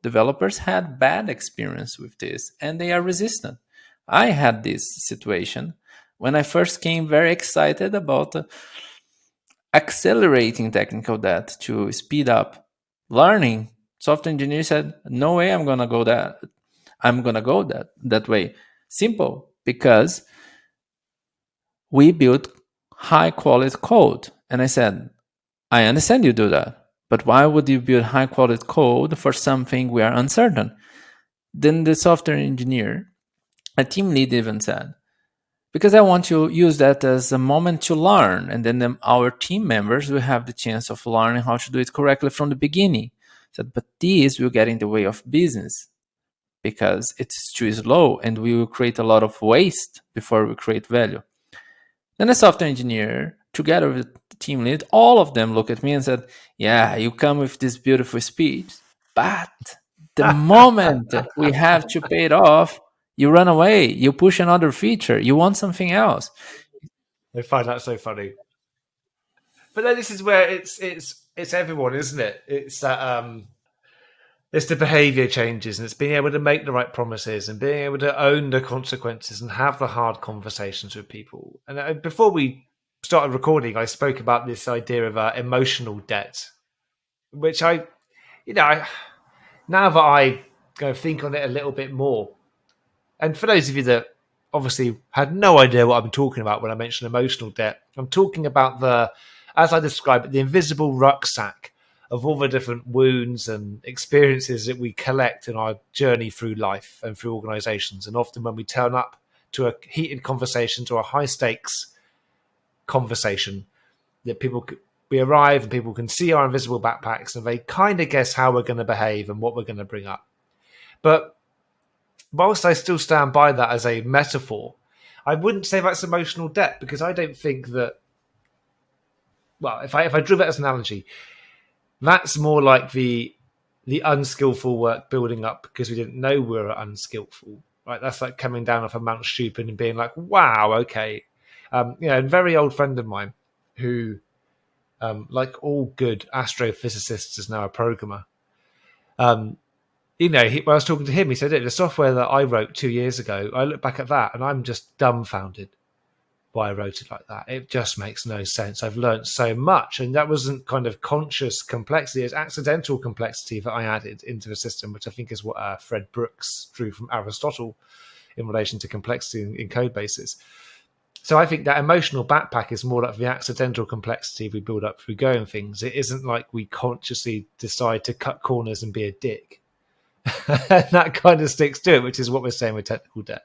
developers had bad experience with this and they are resistant. I had this situation when I first came very excited about accelerating technical debt to speed up learning. Software engineer said, "No way, I'm gonna go that. I'm gonna go that way." Simple, because we built high quality code, and I said, "I understand you do that, but why would you build high quality code for something we are uncertain?" Then the software engineer, a team lead, even said, "Because I want to use that as a moment to learn, and then our team members will have the chance of learning how to do it correctly from the beginning." I said, "But this will get in the way of business because it's too slow and we will create a lot of waste before we create value." Then the software engineer, together with the team lead, all of them looked at me and said, "Yeah, you come with this beautiful speech, but the moment we have to pay it off, you run away, you push another feature, you want something else." I find that so funny. But then this is where it's everyone, isn't it? It's that it's the behavior changes, and it's being able to make the right promises and being able to own the consequences and have the hard conversations with people. And before we started recording, I spoke about this idea of emotional debt, which now that I go think on it a little bit more, and for those of you that obviously had no idea what I'm talking about when I mention emotional debt, I'm talking about as I describe it, the invisible rucksack of all the different wounds and experiences that we collect in our journey through life and through organizations. And often when we turn up to a heated conversation, to a high stakes conversation, that we arrive and people can see our invisible backpacks and they kind of guess how we're going to behave and what we're going to bring up. But whilst I still stand by that as a metaphor, I wouldn't say that's emotional debt, because I don't think that, well, if I drew that as an analogy, that's more like the unskillful work building up because we didn't know we were unskillful, right? That's like coming down off a Mount Stupid and being like, wow, okay. A very old friend of mine who, like all good astrophysicists, is now a programmer. When I was talking to him, he said, the software that I wrote 2 years ago, I look back at that and I'm just dumbfounded why I wrote it like that. It just makes no sense. I've learned so much. And that wasn't kind of conscious complexity. It's accidental complexity that I added into the system, which I think is what Fred Brooks drew from Aristotle in relation to complexity in code bases. So I think that emotional backpack is more like the accidental complexity we build up through going things. It isn't like we consciously decide to cut corners and be a dick. That kind of sticks to it, which is what we're saying with technical debt.